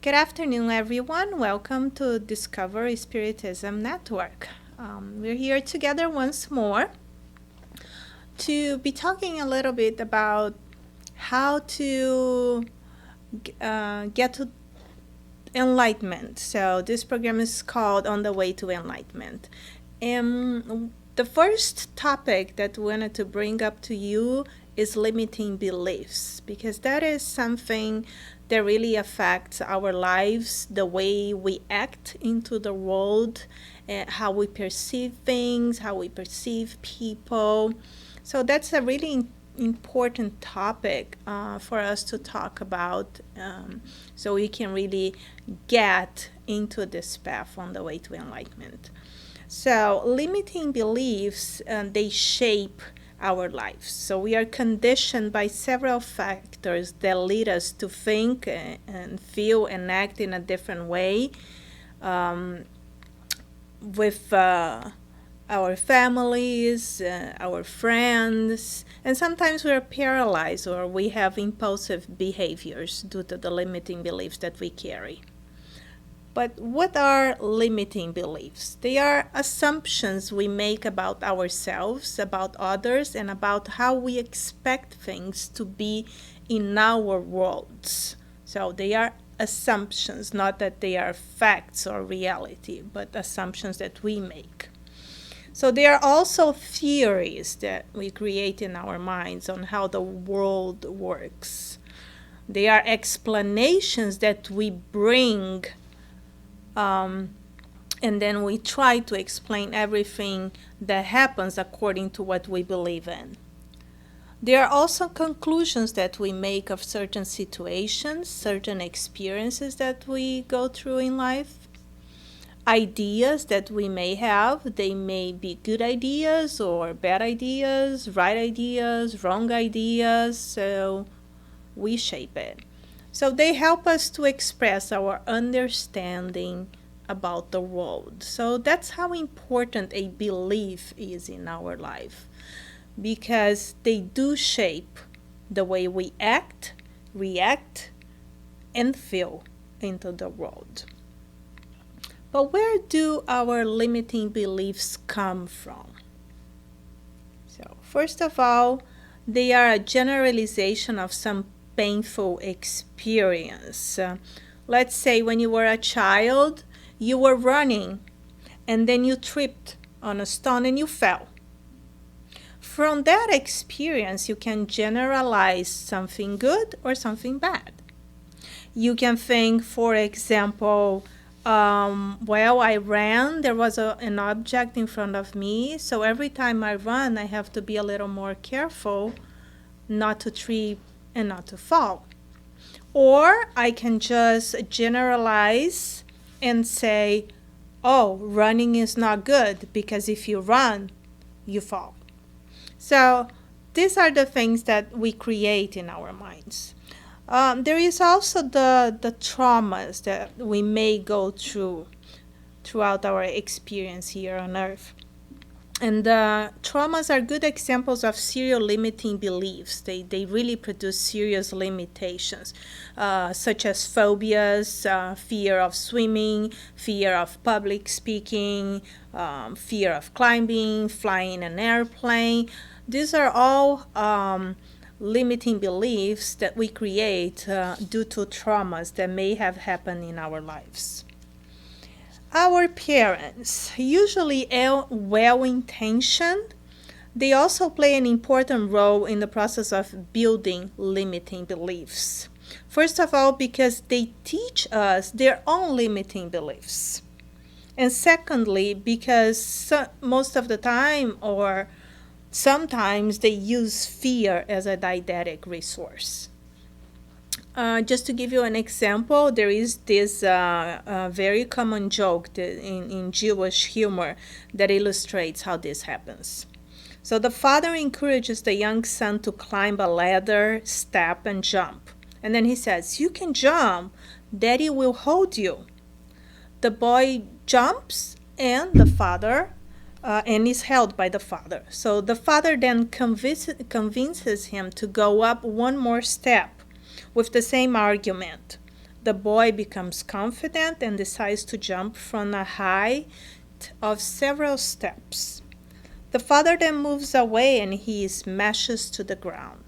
Good afternoon, everyone. Welcome to Discover Spiritism Network. We're here together once more to be talking a little bit about how to get to enlightenment. So this program is called On the Way to Enlightenment. And the first topic that we wanted to bring up to you is limiting beliefs, because that is something that really affects our lives, the way we act into the world, how we perceive things, how we perceive people. So that's a really important topic for us to talk about, so we can really get into this path on the way to enlightenment. So limiting beliefs, they shape our lives. So we are conditioned by several factors that lead us to think and feel and act in a different way, with our families, our friends, and sometimes we're paralyzed or we have impulsive behaviors due to the limiting beliefs that we carry. But what are limiting beliefs? They are assumptions we make about ourselves, about others, and about how we expect things to be in our worlds. So they are assumptions, not that they are facts or reality, but assumptions that we make. So there are also theories that we create in our minds on how the world works. They are explanations that we bring, and then we try to explain everything that happens according to what we believe in. There are also conclusions that we make of certain situations, certain experiences that we go through in life. Ideas that we may have, they may be good ideas or bad ideas, right ideas, wrong ideas, so we shape it. So they help us to express our understanding about the world. So that's how important a belief is in our life, because they do shape the way we act, react, and feel into the world. But where do our limiting beliefs come from? So, first of all, they are a generalization of some painful experience. Let's say when you were a child, you were running and then you tripped on a stone and you fell. From that experience, you can generalize something good or something bad. You can think, for example, well, I ran, there was an object in front of me, so every time I run, I have to be a little more careful not to trip and not to fall. Or I can just generalize and say, oh, running is not good, because if you run, you fall. So these are the things that we create in our minds. There is also the traumas that we may go through throughout our experience here on Earth. And traumas are good examples of serious limiting beliefs. They really produce serious limitations, such as phobias, fear of swimming, fear of public speaking, fear of climbing, flying an airplane. These are all limiting beliefs that we create due to traumas that may have happened in our lives. Our parents, usually well-intentioned, they also play an important role in the process of building limiting beliefs. First of all, because they teach us their own limiting beliefs. And secondly, because most of the time or sometimes they use fear as a didactic resource. Just to give you an example, there is this very common joke in Jewish humor that illustrates how this happens. So the father encourages the young son to climb a ladder, step, and jump. And then he says, "You can jump, Daddy will hold you." The boy jumps and the father and is held by the father. So the father then convinces him to go up one more step with the same argument. the boy becomes confident and decides to jump from a height of several steps. The father then moves away and he smashes to the ground.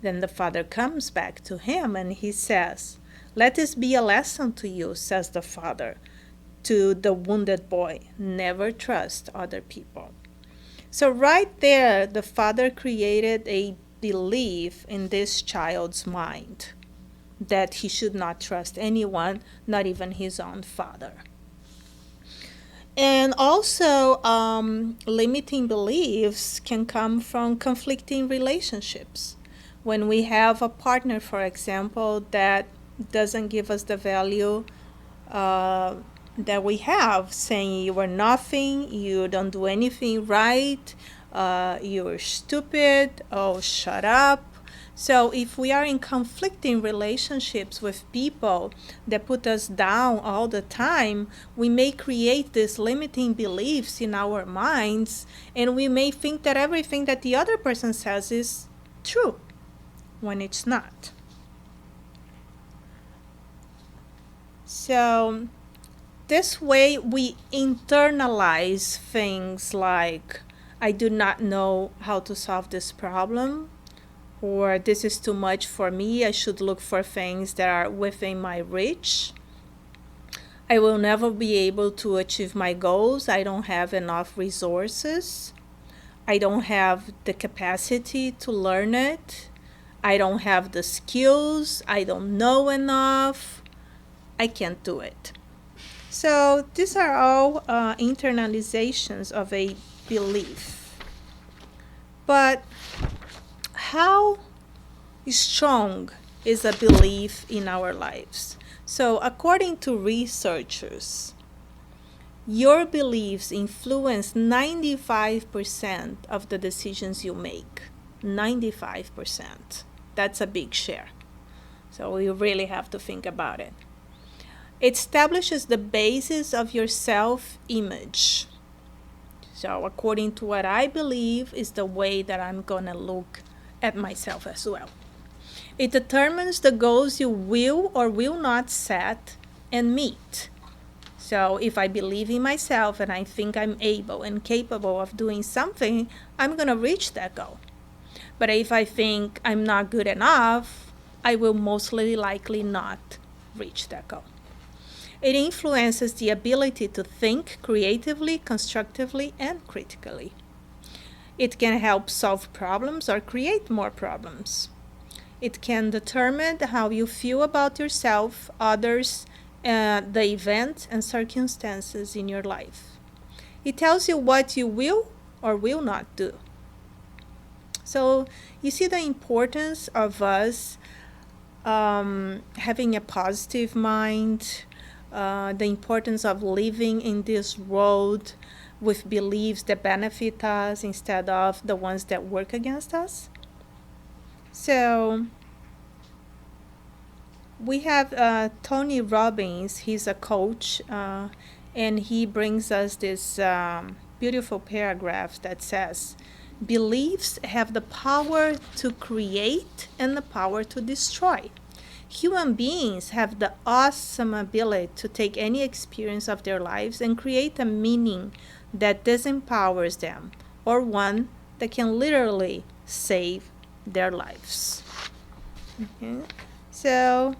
Then the father comes back to him and he says, "Let this be a lesson to you," says the father to the wounded boy. "Never trust other people." So right there, the father created a belief in this child's mind that he should not trust anyone, not even his own father. And also, limiting beliefs can come from conflicting relationships. When we have a partner, for example, that doesn't give us the value that we have, saying you are nothing, you don't do anything right, you're stupid, oh, shut up. So if we are in conflicting relationships with people that put us down all the time, we may create these limiting beliefs in our minds, and we may think that everything that the other person says is true when it's not. So this way we internalize things like, I do not know how to solve this problem, or this is too much for me, I should look for things that are within my reach. I will never be able to achieve my goals, I don't have enough resources. I don't have the capacity to learn it. I don't have the skills, I don't know enough, I can't do it. So these are all internalizations of a belief. But how strong is a belief in our lives? So according to researchers, your beliefs influence 95% of the decisions you make. 95%. That's a big share. So you really have to think about it. It establishes the basis of your self-image. So according to what I believe is the way that I'm going to look at myself as well. It determines the goals you will or will not set and meet. So if I believe in myself and I think I'm able and capable of doing something, I'm going to reach that goal. But if I think I'm not good enough, I will mostly likely not reach that goal. It influences the ability to think creatively, constructively, and critically. It can help solve problems or create more problems. It can determine how you feel about yourself, others, the events and circumstances in your life. It tells you what you will or will not do. So you see the importance of us having a positive mind, the importance of living in this world with beliefs that benefit us instead of the ones that work against us. So we have Tony Robbins. He's a coach, and he brings us this beautiful paragraph that says, beliefs have the power to create and the power to destroy. Human beings have the awesome ability to take any experience of their lives and create a meaning that disempowers them, or one that can literally save their lives. Okay? So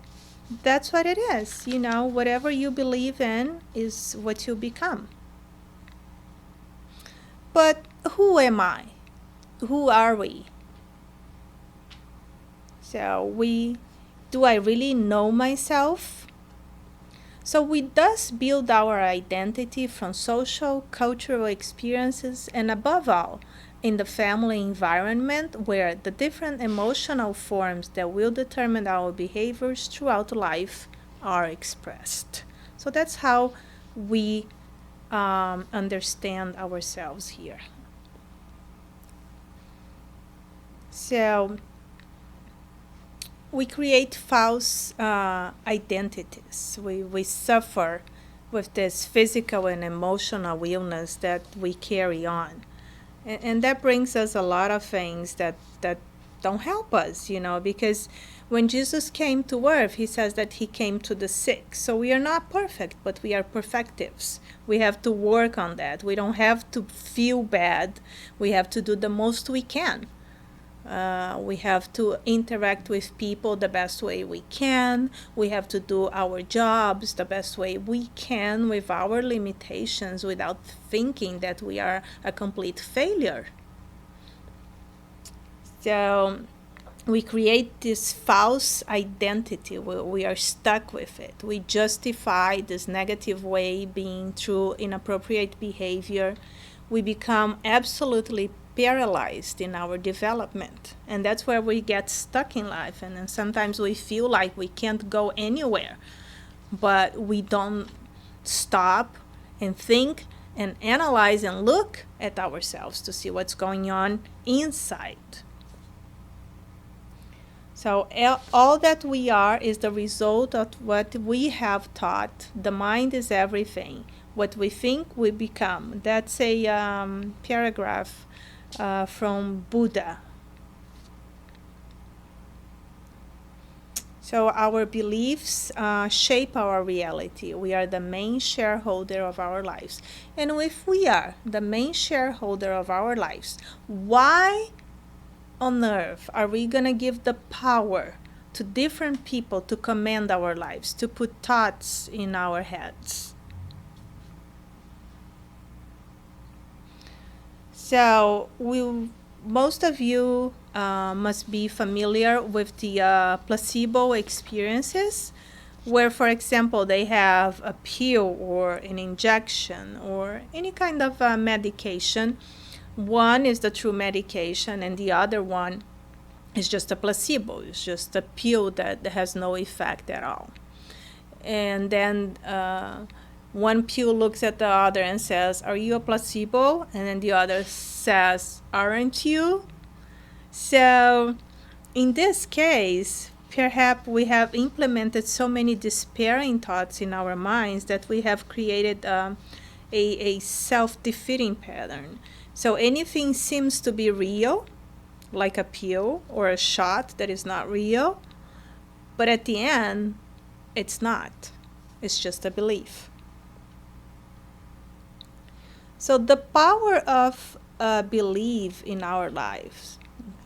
that's what it is. You know, whatever you believe in is what you become. But who am I? Who are we? So do I really know myself? So we thus build our identity from social, cultural experiences, and above all, in the family environment where the different emotional forms that will determine our behaviors throughout life are expressed. So that's how we understand ourselves here. So we create false identities. We suffer with this physical and emotional illness that we carry on. And that brings us a lot of things that don't help us, you know, because When Jesus came to earth, he says that he came to the sick. So we are not perfect, but we are perfectives. We have to work on that. We don't have to feel bad. We have to do the most we can. We have to interact with people the best way we can. We have to do our jobs the best way we can with our limitations without thinking that we are a complete failure. So we create this false identity. We are stuck with it. We justify this negative way being through inappropriate behavior. We become absolutely paralyzed in our development. And that's where we get stuck in life. And then sometimes we feel like we can't go anywhere. But we don't stop and think and analyze and look at ourselves to see what's going on inside. So all that we are is the result of what we have taught. The mind is everything. What we think, we become. That's a paragraph from Buddha. So our beliefs shape our reality. We are the main shareholder of our lives. And if we are the main shareholder of our lives, why on earth are we going to give the power to different people to command our lives, to put thoughts in our heads? So most of you must be familiar with the placebo experiences, where, for example, they have a pill or an injection or any kind of medication. One is the true medication, and the other one is just a placebo. It's just a pill that has no effect at all. And then one pill looks at the other and says, "Are you a placebo?" And then the other says, "Aren't you?" So in this case, perhaps we have implemented so many despairing thoughts in our minds that we have created a self-defeating pattern. So anything seems to be real, like a pill or a shot that is not real, but at the end, it's not. It's just a belief. So the power of belief in our lives,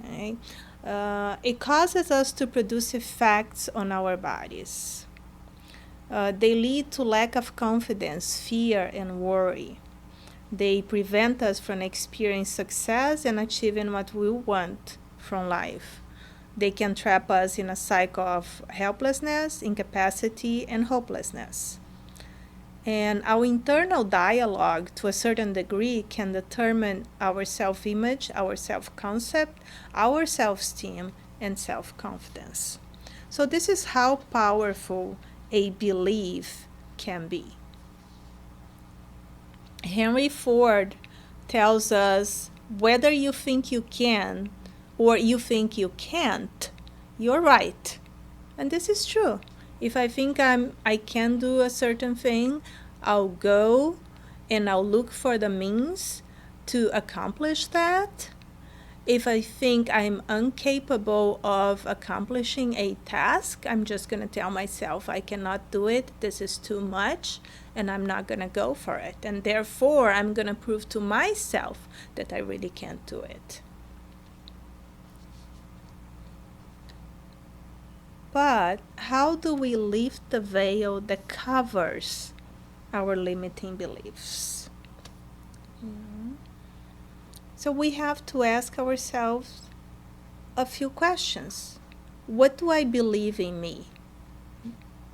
okay, it causes us to produce effects on our bodies. They lead to lack of confidence, fear, and worry. They prevent us from experiencing success and achieving what we want from life. They can trap us in a cycle of helplessness, incapacity, and hopelessness. And our internal dialogue, to a certain degree, can determine our self-image, our self-concept, our self-esteem, and self-confidence. So this is how powerful a belief can be. Henry Ford tells us, whether you think you can or you think you can't, you're right. And this is true. If I think I can do a certain thing, I'll go and I'll look for the means to accomplish that. If I think I'm incapable of accomplishing a task, I'm just going to tell myself I cannot do it, this is too much, and I'm not going to go for it. And therefore, I'm going to prove to myself that I really can't do it. But how do we lift the veil that covers our limiting beliefs? So we have to ask ourselves a few questions. What do I believe in me?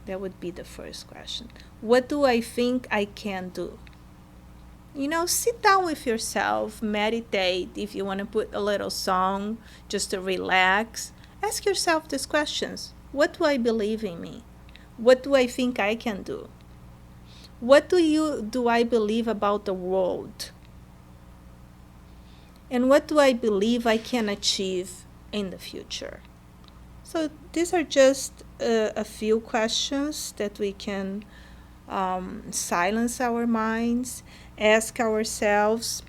That would be the first question. What do I think I can do? Sit down with yourself, meditate. If you want to put a little song just to relax, ask yourself these questions. What do I believe in me? What do I think I can do? What do I believe about the world? And what do I believe I can achieve in the future? So these are just a few questions that we can silence our minds, ask ourselves,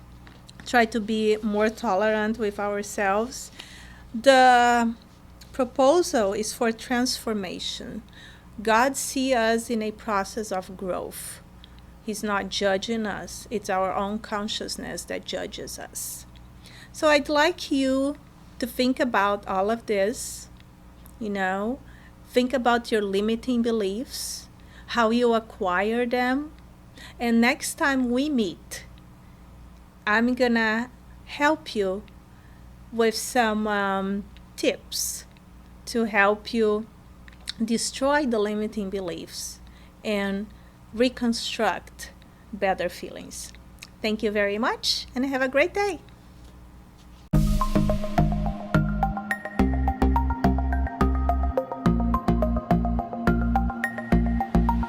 try to be more tolerant with ourselves. The proposal is for transformation. God sees us in a process of growth. He's not judging us. It's our own consciousness that judges us. So I'd like you to think about all of this, think about your limiting beliefs, how you acquire them. And next time we meet, I'm going to help you with some tips to help you destroy the limiting beliefs and reconstruct better feelings. Thank you very much and have a great day.